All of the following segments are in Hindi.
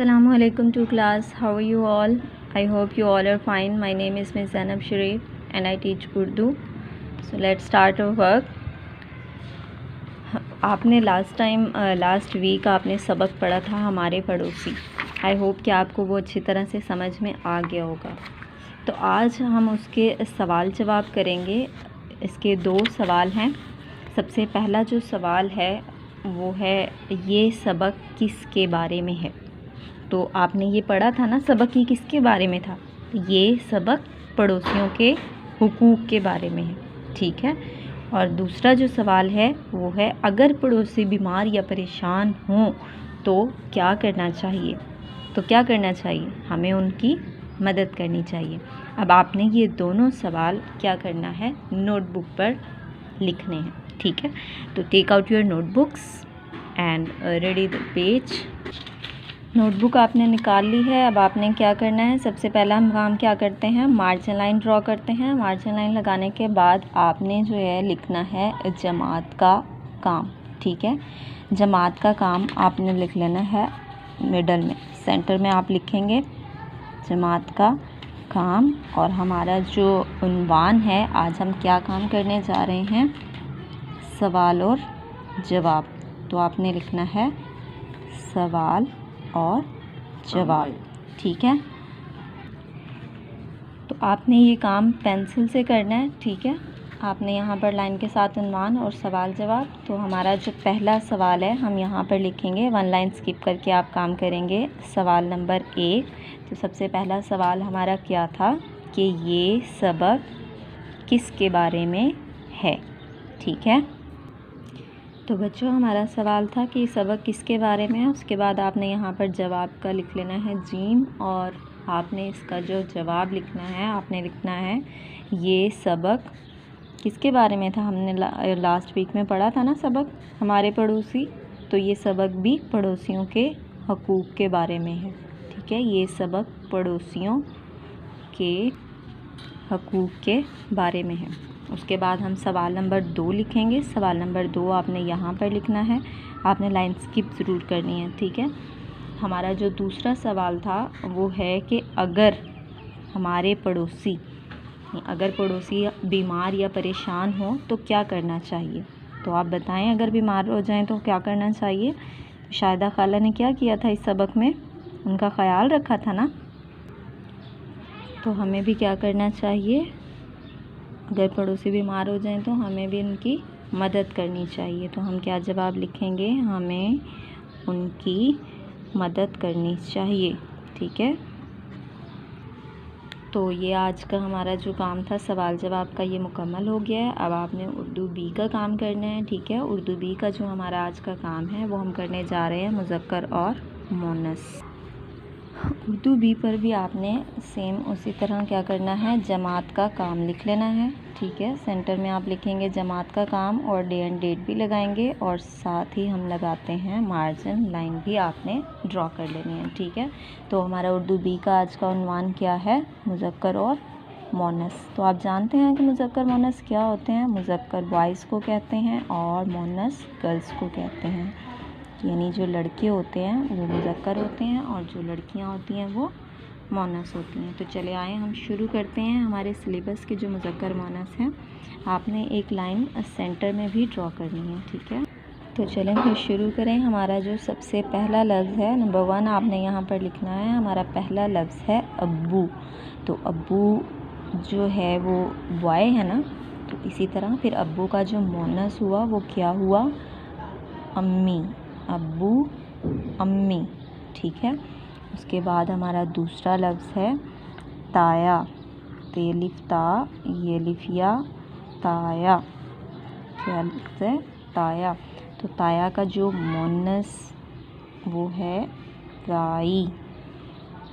Assalamu alaikum to class. How are you all? I hope you all are fine. My name is Miss Zainab Sharif and I teach Urdu. So let's start our work. आपने लास्ट वीक आपने सबक पढ़ा था हमारे पड़ोसी. आई होप कि आपको वो अच्छी तरह से समझ में आ गया होगा. तो आज हम उसके सवाल जवाब करेंगे. इसके 2 सवाल हैं. सबसे पहला जो सवाल है वो है ये सबक किसके बारे में है. तो आपने ये पढ़ा था ना, सबक ये किसके बारे में था. ये सबक पड़ोसियों के हुकूक के बारे में है. ठीक है. और दूसरा जो सवाल है वो है अगर पड़ोसी बीमार या परेशान हों तो क्या करना चाहिए. तो क्या करना चाहिए, हमें उनकी मदद करनी चाहिए. अब आपने ये दोनों सवाल क्या करना है, नोटबुक पर लिखने हैं. ठीक है. तो take out your notebooks and ready the page. Notebook आपने निकाल ली है. अब आपने क्या करना है, सबसे पहला हम काम क्या करते हैं, मार्जिन लाइन ड्रॉ करते हैं. मार्जिन लाइन लगाने के बाद आपने जो है लिखना है जमात का काम. ठीक है. जमात का काम आपने लिख लेना है मिडल में, सेंटर में आप लिखेंगे जमात का काम. और हमारा जो उन्वान है, आज हम क्या काम करने जा रहे हैं, सवाल और जवाब. तो आपने लिखना है सवाल और जवाब. ठीक है. तो आपने ये काम पेंसिल से करना है. ठीक है. आपने यहाँ पर लाइन के साथ उन्वान और सवाल जवाब. तो हमारा जो पहला सवाल है हम यहाँ पर लिखेंगे, 1 लाइन स्किप करके आप काम करेंगे. सवाल नंबर 1. तो सबसे पहला सवाल हमारा क्या था कि ये सबक किसके बारे में है. ठीक है. तो बच्चों हमारा सवाल था कि सबक किसके बारे में है. उसके बाद आपने यहाँ पर जवाब का लिख लेना है जीम, और आपने इसका जो जवाब लिखना है आपने लिखना है ये सबक किसके बारे में था. हमने लास्ट वीक में पढ़ा था ना सबक हमारे पड़ोसी. तो ये सबक भी पड़ोसियों के हकूक़ के बारे में है. ठीक है. ये सबक पड़ोसियों के हकूक़ के बारे में है. उसके बाद हम सवाल नंबर 2 लिखेंगे. सवाल नंबर 2 आपने यहाँ पर लिखना है. आपने लाइन स्किप ज़रूर करनी है. ठीक है. हमारा जो दूसरा सवाल था वो है कि अगर हमारे पड़ोसी बीमार या परेशान हो तो क्या करना चाहिए. तो आप बताएं, अगर बीमार हो जाएं तो क्या करना चाहिए. शाहिदा खाला ने क्या किया था इस सबक में, उनका ख्याल रखा था ना. तो हमें भी क्या करना चाहिए, अगर पड़ोसी बीमार हो जाएं तो हमें भी उनकी मदद करनी चाहिए. तो हम क्या जवाब लिखेंगे, हमें उनकी मदद करनी चाहिए. ठीक है. तो ये आज का हमारा जो काम था सवाल जवाब का, ये मुकम्मल हो गया है. अब आपने उर्दू बी का काम करना है. ठीक है. उर्दू बी का जो हमारा आज का काम है वो हम करने जा रहे हैं मुज़क्कर और मुअन्नस. उर्दू बी पर भी आपने सेम उसी तरह क्या करना है, जमात का काम लिख लेना है. ठीक है. सेंटर में आप लिखेंगे जमात का काम और डे एंड डेट भी लगाएंगे, और साथ ही हम लगाते हैं मार्जिन लाइन भी आपने ड्रॉ कर लेनी है. ठीक है. तो हमारा उर्दू बी का आज का उन्वान क्या है, मुज़क्कर और मुअन्नस. तो आप जानते हैं कि मुज़क्कर मुअन्नस क्या होते हैं. मुज़क्कर बॉयज़ को कहते हैं और मुअन्नस गर्ल्स को कहते हैं. यानी जो लड़के होते हैं वो मुज़क्कर होते हैं और जो लड़कियां होती हैं वो मुअन्नस होती हैं. तो चले आए हम शुरू करते हैं हमारे सिलेबस के जो मुज़क्कर मुअन्नस हैं. आपने एक लाइन सेंटर में भी ड्रॉ करनी है. ठीक है. तो चलें फिर शुरू करें. हमारा जो सबसे पहला लफ्ज़ है नंबर 1 आपने यहाँ पर लिखना है. हमारा पहला लफ्ज़ है अब्बू. तो अब्बू जो है वो बॉय है ना. तो इसी तरह फिर अब्बू का जो मुअन्नस हुआ वो क्या हुआ, अम्मी. अब्बू अम्मी. ठीक है. उसके बाद हमारा दूसरा लफ्ज़ है ताया. तेलिफ ता ये लिफिया ताया. क्या लफ्ज़ है, ताया. तो ताया का जो मुअन्नस वो है ताई.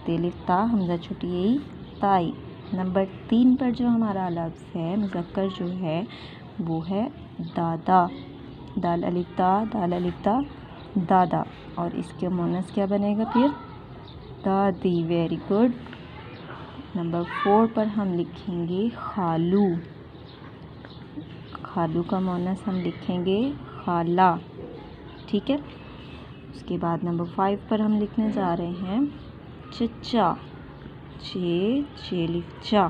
तेलिफ ता हमज़ा छुट्टी यही ताई. नंबर 3 पर जो हमारा लफ्ज़ है मुज़क्कर जो है वो है दादा. दाल अलिफ ता दादा. और इसके मुअन्नस क्या बनेगा फिर, दादी. Very good. नंबर 4 पर हम लिखेंगे खालू. खालू का मुअन्नस हम लिखेंगे खाला. ठीक है. उसके बाद नंबर 5 पर हम लिखने जा रहे हैं चचा, चे लिफ चा,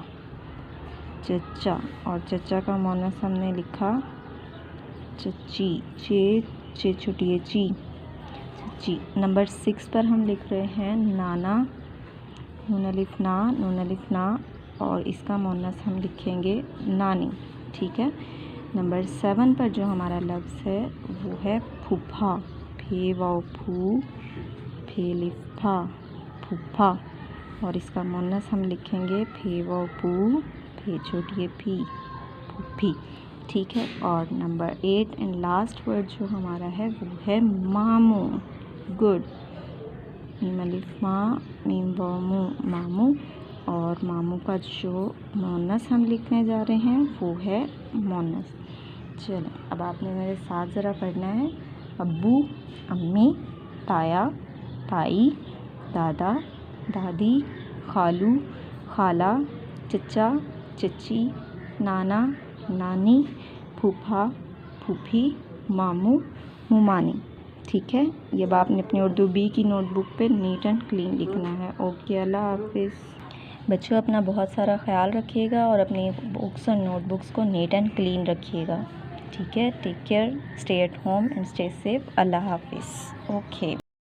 चचा। और चचा का मोनस हमने लिखा चची, चे छोटी है ची, चची। नंबर 6 पर हम लिख रहे हैं नाना, नून अलिफ ना, और इसका मोनस हम लिखेंगे नानी, ठीक है। नंबर 7 पर जो हमारा लफ्ज़ है वो है फूफा, फे वाओ फू, फे लिफ फा, फूफा। और इसका मोनस हम लिखेंगे फे वाओ पू, फे छोटी है फी, फूफी, ठीक है। और नंबर 8 एंड लास्ट वर्ड जो हमारा है वो है मामू, गुड, मीम अलिफ मा, मीम वाओ मू, मामू। और मामू का जो मोनस हम लिखने जा रहे हैं वो है मोनस। चलो अब आपने मेरे साथ ज़रा पढ़ना है। अब्बू, अम्मी, ताया, ताई, दादा, दादी, खालू, खाला, चचा, चची, नाना, नानी, फूफा, फूफी, मामू, मुमानी, ठीक है। ये अब आपने अपनी उर्दू बी की नोटबुक पे नीट एंड क्लीन लिखना है। ओके, अल्लाह हाफिज़। बच्चों अपना बहुत सारा ख्याल रखिएगा और अपनी बुक्स और नोटबुक्स को नीट एंड क्लीन रखिएगा, ठीक है। Take care, stay at home and stay safe. अल्लाह हाफिज़। ओके।